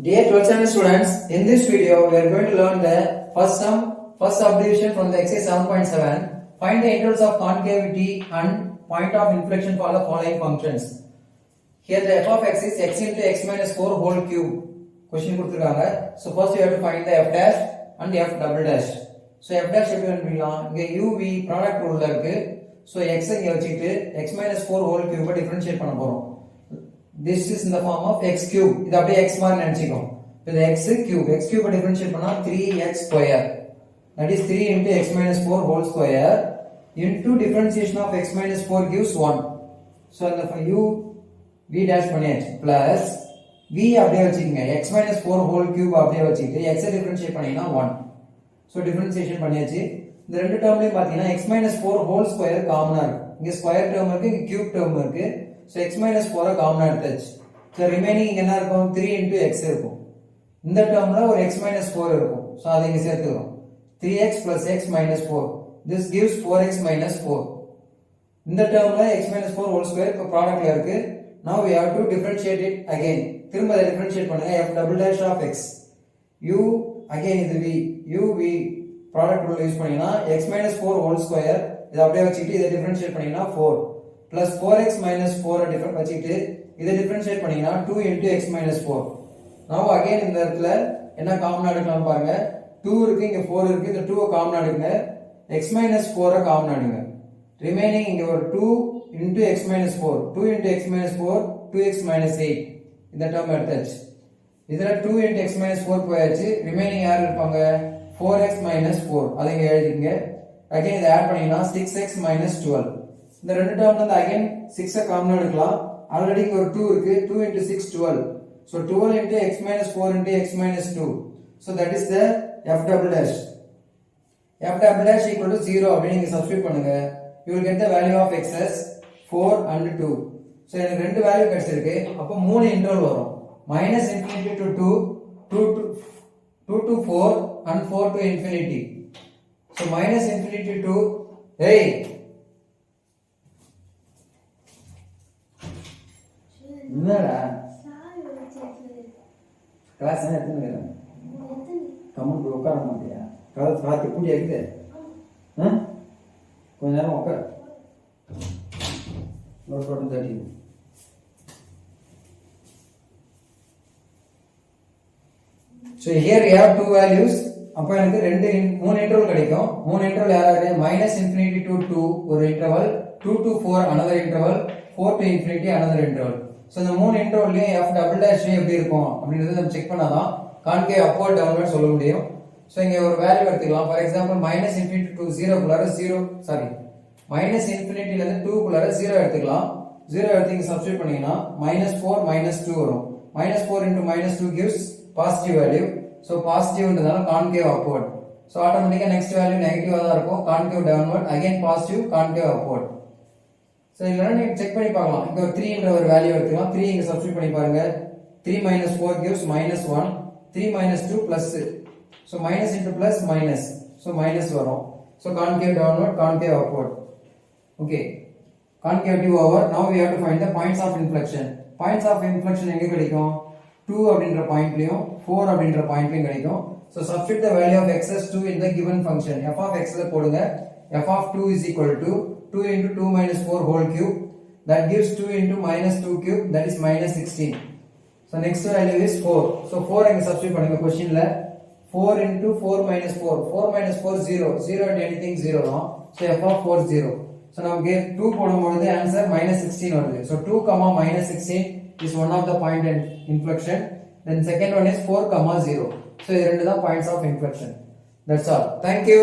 Dear 12th standard students, in this video we are going to learn the first subdivision from the exercise 7.7. Find the intervals of concavity and point of inflection for the following functions. Here the f of x is x into x minus 4 whole cube. Question கொடுத்திருக்காங்க. So first you have to find the f dash and f double dash. So f dash எப்படி கண்டுபிடிக்கலாம்? இங்க u v product ruleல இருக்கு. So x இங்க வச்சிட்டு x minus 4 whole cube differentiate பண்ண போறோம். This is in the form of x cube. இது அப்படியே x மாதிரி நினைச்சுக்கோ. இது x cube. x cube differentiate பண்ணா 3x square. That is 3 into x minus 4 whole square into differentiation of x minus 4 gives 1. So the u v dash பண்ணியாச்சு plus v அப்படியே வச்சுக்கங்க x minus 4 whole cube அப்படியே வச்சிட்டு x differentiate பண்ணீங்கன்னா 1. So differentiation பண்ணியாச்சு. இந்த ரெண்டு டேர்ம்லயும் பாத்தீங்கன்னா x minus 4 whole square காமனா இருக்கு. இங்க ஸ்கொயர் டேர்ம் இருக்கு, இங்க கியூப் டேர்ம் இருக்கு. So x minus 4 காமனா எடுத்தாச்சு. So remaining இங்க என்ன இருக்கும்? 3 into x இருக்கும். இந்த டேர்ம்ல ஒரு x minus 4 இருக்கும். So அதை இங்க சேர்த்துறோம். 3x plus x minus 4. This gives 4x minus 4. இந்த டேர்ம்ல x minus 4 whole square இப்ப ப்ராடக்ட்ல இருக்கு. Now we have to differentiate it again. திரும்ப அதை differentiate பண்ணுங்க. f double dash of x. u again இது v. u v product rule use பண்ணீங்கன்னா x minus 4 whole square இத அப்படியே வச்சிட்டு இத differentiate பண்ணீங்கன்னா 4 plus 4x minus 4 டிஃபரன்ஸ் வச்சிட்டு இத differentiate பண்ணீங்கன்னா 2 into x minus 4. Now again இந்த இடத்துல என்ன காமனா எடுக்கலாம் பாருங்க. 2 இருக்கு, இங்க 4 இருக்கு. இந்த 2 காமனா எடுங்க. x minus 4 காமனா எடுங்க. ரிமைனிங் இங்க ஒரு 2 into x minus 4. 2 into x minus 4 2x minus 8. இந்த டேர்ம் எடுத்தாச்சு. இதுல 2 into x minus 4 போயாச்சு. ரிமைனிங் யார் இருப்பாங்க? 4x minus 4. அதை இங்க எழுதிங்க. அகைன் இத ஆட் பண்ணீங்கன்னா 6x minus 12. இந்த ரெண்டு டேர்ம்ல இருந்து அகைன் 6 காமனா எடுக்கலாம். ஆல்ரெடி இங்க ஒரு 2 இருக்கு. 2 into 6 12. So 12 into x minus 4 into x minus 2. So that is the f double dash. f double dash equal to 0 அப்படி நீங்க சப்ஸ்டிட்யூட் பண்ணுங்க. You will get the value of x as 4 and 2. So எனக்கு ரெண்டு value கிடைச்சிருக்கு. அப்ப மூணு interval வரும். minus infinity to 2, 2 to 4 and 4 to infinity. So minus infinity to hey என்னடா கிளாஸ் என்ன எடுத்துங்க கம்முன்னு போய் உட்கார மாட்டியா? கிளாஸ் ராத்தி பூஜை இருக்குது. கொஞ்ச நேரம் உட்கார நோட் தட்டி. So here we have two values. அப்ப எனக்கு மூணு இன்டர்வல் கிடைக்கும். மூணு இன்டர்வல் யாராவது minus infinity to 2 ஒரு interval, 2 to 4 another interval, 4 to infinity another interval. So இந்த மூணு இன்டர்வல்லையும் f double dash எப்படி இருக்கும் அப்படின்றத நம்ம செக் பண்ணாதான் கான்கேவ் அப்வர்ட் டவுன்வர்ட் சொல்ல முடியும். So இங்க ஒரு வேல்யூ எடுத்துக்கலாம். For example minus infinity to 0 குள்ளார 0 sorry minus infinity ல இருந்து 2 குள்ளார 0 எடுத்துக்கலாம். 0 எடுத்து இங்க சப்ஸ்டிட்யூட் பண்ணீங்கன்னா -4 -2 வரும். -4 into -2 gives positive value. So positive ன்றதால concave upward. So automatically next value negative ஆ தான் இருக்கும். concave downward, again positive, concave upward. So இதெல்லாம் நீங்க செக் பண்ணி பார்க்கலாம். இங்க ஒரு 3 என்ற ஒரு வேல்யூ எடுத்துக்கலாம். 3 இங்க சப்ஸ்டிட்யூட் பண்ணி பாருங்க. 3 minus 4 gives -1. 3 minus 2 plus. So minus into plus minus. So minus வரும். So concave downward, concave upward. Okay. Concavity over. Now we have to find the points of inflection. Points of inflection எங்க கிடைக்கும்? 2 அப்படிங்கற பாயிண்ட்லயும் 4 அப்படிங்கற பாயிண்ட்லயும் கிடைக்கும். So substitute the value of x as 2 in the given function. f of x ல போடுங்க. f of 2 is equal to 2 into 2 minus 4 whole cube. That gives 2 into minus 2 cube. That is minus 16. So next value is 4. So 4 இங்க substitute பண்ணுங்க क्वेश्चनல. 4 into 4 minus 4. 4 minus 4 0. 0 at anything 0 தான். So f of 4 0. So நமக்கு 2 போடும்போது answer minus 16 வருது. So 2, minus 16 is one of the point in inflection. Then second one is 4, 0. So இது ரெண்டு தான் points of inflection. That's all. Thank you.